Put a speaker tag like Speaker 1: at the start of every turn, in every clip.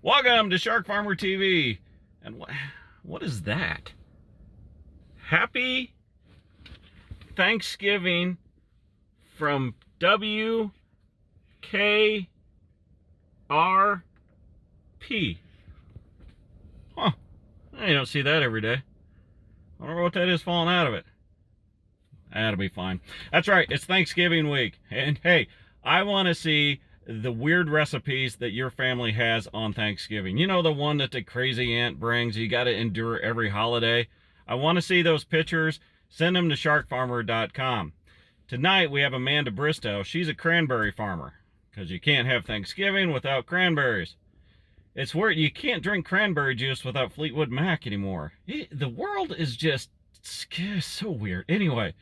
Speaker 1: Welcome to SharkFarmer TV. And what is that? Happy Thanksgiving from WKRP. Huh. You don't see that every day. I don't know what that is falling out of it. That'll be fine. That's right, it's Thanksgiving week. And hey, I want to see the weird recipes that your family has on Thanksgiving. You know, the one that the crazy aunt brings, you got to endure every holiday. I want to see those pictures. Send them to sharkfarmer.com. Tonight we have Amanda Bristow. She's a cranberry farmer, because you can't have Thanksgiving without cranberries. It's weird, you can't drink cranberry juice without Fleetwood Mac anymore. The world is just so weird. Anyway,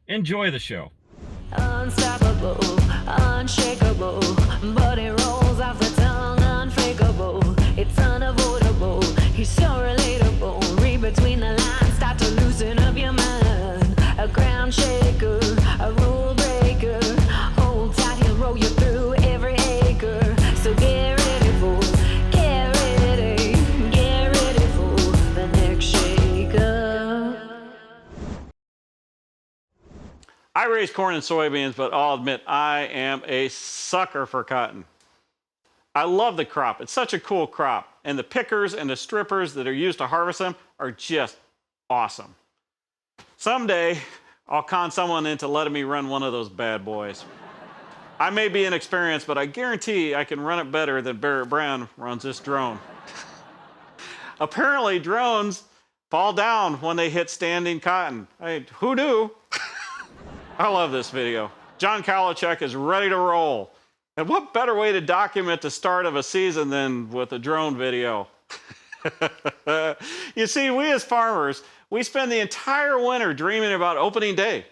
Speaker 1: enjoy the show.
Speaker 2: Unstoppable, unshakable, but it rolls off the tongue, unfakeable. It's unavoidable, he's so relatable. Read between the lines, start to loosen up your mind. A ground shaker, a rule breaker. Hold tight, he'll roll you through every acre. So get ready for the next shaker.
Speaker 1: I raise corn and soybeans, but I'll admit I am a sucker for cotton. I love the crop. It's such a cool crop. And the pickers and the strippers that are used to harvest them are just awesome. Someday, I'll con someone into letting me run one of those bad boys. I may be inexperienced, but I guarantee I can run it better than Barrett Brown runs this drone. Apparently, drones fall down when they hit standing cotton. Who knew? I love this video. John Kalachek is ready to roll. And what better way to document the start of a season than with a drone video? You see, we as farmers, we spend the entire winter dreaming about opening day.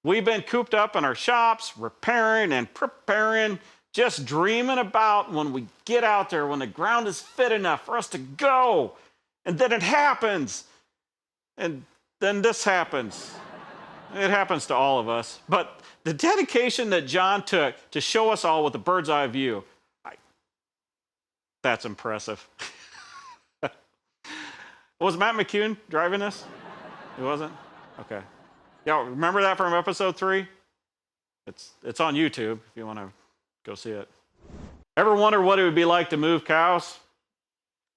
Speaker 1: We've been cooped up in our shops, repairing and preparing, just dreaming about when we get out there, when the ground is fit enough for us to go. And then it happens. And then this happens. It happens to all of us. But the dedication that John took to show us all with a bird's eye view, that's impressive. Was Matt McCune driving this? He wasn't? Okay. Y'all remember that from episode 3? It's on YouTube if you want to go see it. Ever wonder what it would be like to move cows?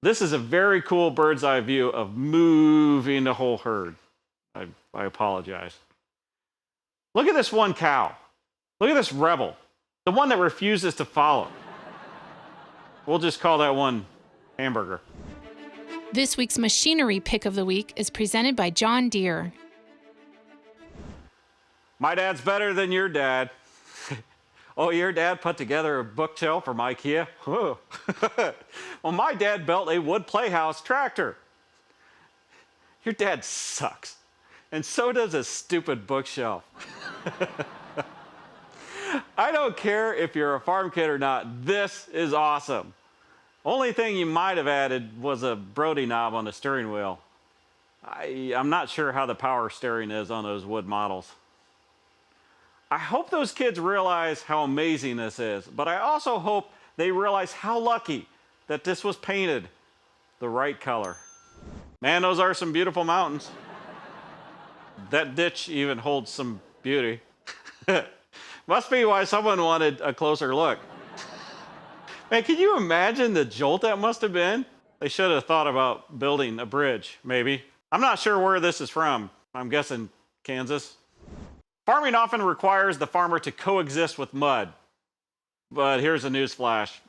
Speaker 1: This is a very cool bird's eye view of moving the whole herd. I apologize. Look at this one cow. Look at this rebel, the one that refuses to follow. We'll just call that one Hamburger.
Speaker 3: This week's machinery pick of the week is presented by John Deere.
Speaker 1: My dad's better than your dad. Oh, your dad put together a bookshelf from IKEA? Well, my dad built a wood playhouse tractor. Your dad sucks. And so does a stupid bookshelf. I don't care if you're a farm kid or not, this is awesome. Only thing you might have added was a Brody knob on the steering wheel. I'm not sure how the power steering is on those wood models. I hope those kids realize how amazing this is, but I also hope they realize how lucky that this was painted the right color. Man, those are some beautiful mountains. That ditch even holds some beauty. Must be why someone wanted a closer look. Man, can you imagine the jolt that must have been? They should have thought about building a bridge, maybe. I'm not sure where this is from. I'm guessing Kansas. Farming often requires the farmer to coexist with mud. But here's a news flash.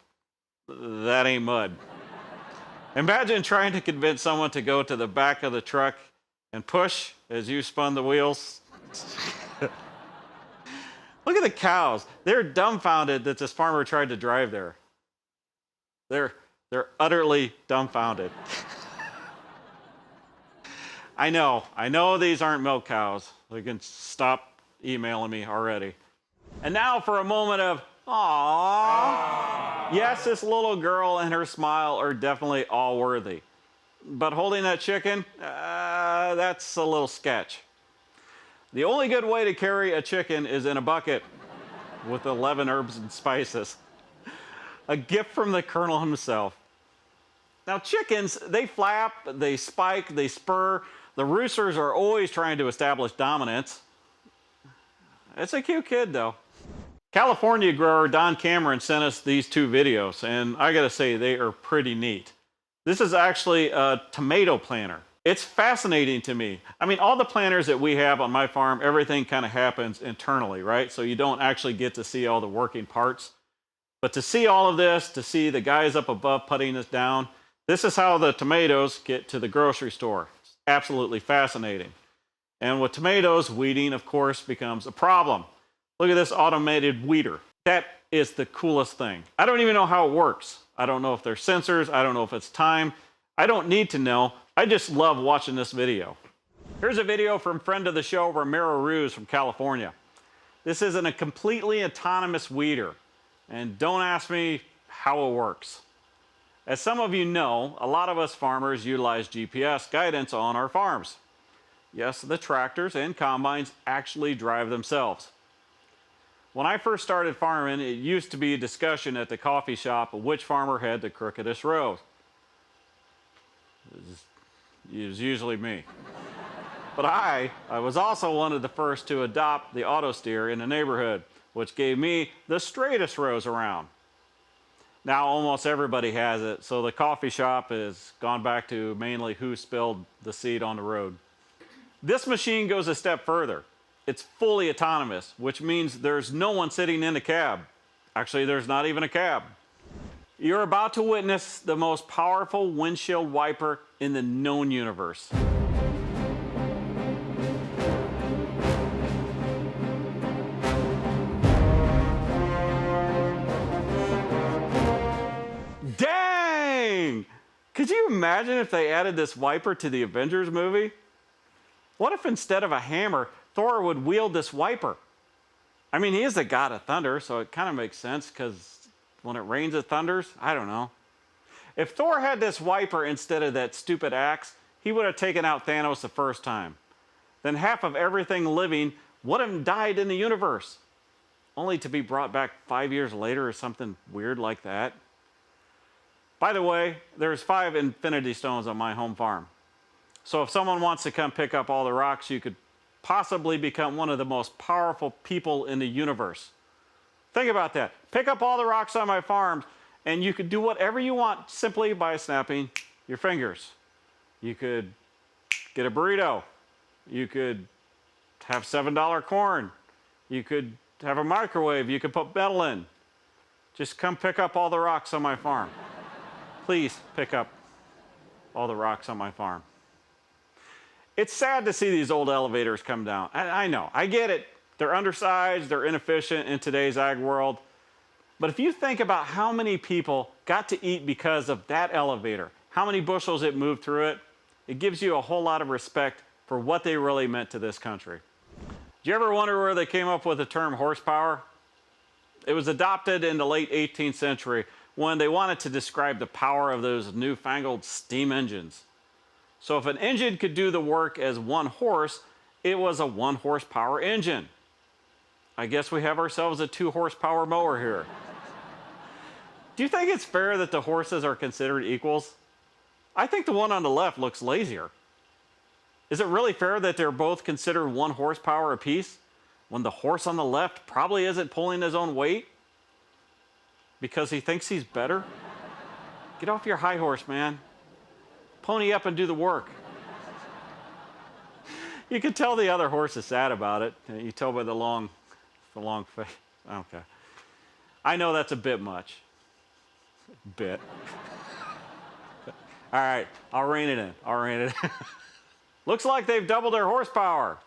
Speaker 1: That ain't mud. Imagine trying to convince someone to go to the back of the truck and push as you spun the wheels. Look at the cows. They're dumbfounded that this farmer tried to drive there. They're utterly dumbfounded. I know these aren't milk cows. They can stop emailing me already. And now for a moment of aww. Yes, this little girl and her smile are definitely all worthy. But holding that chicken, that's a little sketch. The only good way to carry a chicken is in a bucket with 11 herbs and spices. A gift from the Colonel himself. Now chickens, they flap, they spike, they spur. The roosters are always trying to establish dominance. It's a cute kid though. California grower Don Cameron sent us these 2 videos, and I gotta say, they are pretty neat. This is actually a tomato planter. It's fascinating to me. I mean, all the planters that we have on my farm, everything kind of happens internally, right? So you don't actually get to see all the working parts. But to see all of this, to see the guys up above putting this down, this is how the tomatoes get to the grocery store. It's absolutely fascinating. And with tomatoes, weeding, of course, becomes a problem. Look at this automated weeder. That is the coolest thing. I don't even know how it works. I don't know if there's sensors. I don't know if it's time. I don't need to know. I just love watching this video. Here's a video from friend of the show, Ramiro Ruz from California. This isn't a completely autonomous weeder. And don't ask me how it works. As some of you know, a lot of us farmers utilize GPS guidance on our farms. Yes, the tractors and combines actually drive themselves. When I first started farming, it used to be a discussion at the coffee shop of which farmer had the crookedest road. It was usually me. But I was also one of the first to adopt the auto steer in the neighborhood, which gave me the straightest rows around. Now almost everybody has it, so the coffee shop has gone back to mainly who spilled the seed on the road. This machine goes a step further. It's fully autonomous, which means there's no one sitting in the cab. Actually, there's not even a cab. You're about to witness the most powerful windshield wiper in the known universe. Dang! Could you imagine if they added this wiper to the Avengers movie? What if instead of a hammer, Thor would wield this wiper? I mean, he is the god of thunder, so it kind of makes sense because when it rains, it thunders. I don't know. If Thor had this wiper instead of that stupid axe, he would have taken out Thanos the first time. Then half of everything living would have died in the universe, only to be brought back 5 years later or something weird like that. By the way, there's 5 infinity stones on my home farm. So if someone wants to come pick up all the rocks, you could possibly become one of the most powerful people in the universe. Think about that. Pick up all the rocks on my farm, and you could do whatever you want simply by snapping your fingers. You could get a burrito. You could have $7 corn. You could have a microwave you could put metal in. Just come pick up all the rocks on my farm. Please pick up all the rocks on my farm. It's sad to see these old elevators come down. I know, I get it. They're undersized, they're inefficient in today's ag world. But if you think about how many people got to eat because of that elevator, how many bushels it moved through it, it gives you a whole lot of respect for what they really meant to this country. Do you ever wonder where they came up with the term horsepower? It was adopted in the late 18th century when they wanted to describe the power of those newfangled steam engines. So if an engine could do the work as 1 horse, it was a 1 horsepower engine. I guess we have ourselves a 2 horsepower mower here. Do you think it's fair that the horses are considered equals? I think the one on the left looks lazier. Is it really fair that they're both considered 1 horsepower apiece when the horse on the left probably isn't pulling his own weight because he thinks he's better? Get off your high horse, man. Pony up and do the work. You can tell the other horse is sad about it. You tell by the long face. Okay. I know that's a bit much. Bit. All right, I'll rein it in. Looks like they've doubled their horsepower.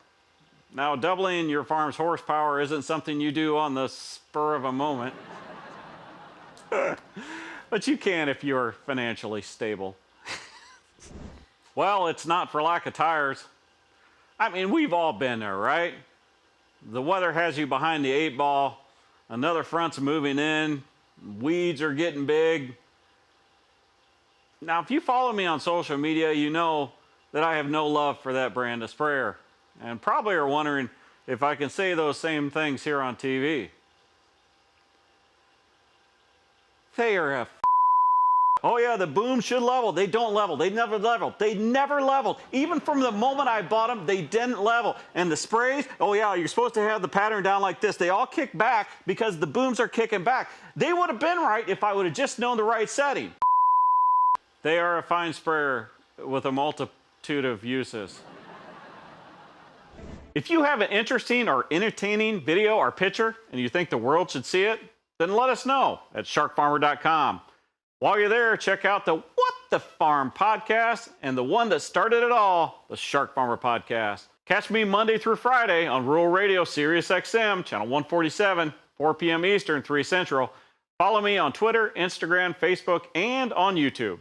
Speaker 1: Now, doubling your farm's horsepower isn't something you do on the spur of a moment. But you can if you're financially stable. Well, it's not for lack of tires. I mean, we've all been there, right? The weather has you behind the 8 ball. Another front's moving in. Weeds are getting big. Now, if you follow me on social media, you know that I have no love for that brand of sprayer. And probably are wondering if I can say those same things here on TV. They are Oh yeah, the boom should level. They don't level. They never leveled. They never leveled. Even from the moment I bought them, they didn't level. And the sprays, oh yeah, you're supposed to have the pattern down like this. They all kick back because the booms are kicking back. They would have been right if I would have just known the right setting. They are a fine sprayer with a multitude of uses. If you have an interesting or entertaining video or picture and you think the world should see it, then let us know at SharkFarmer.com. While you're there, check out the What the Farm podcast and the one that started it all, the Shark Farmer podcast. Catch me Monday through Friday on Rural Radio Sirius XM, channel 147, 4 p.m. Eastern, 3 Central. Follow me on Twitter, Instagram, Facebook, and on YouTube.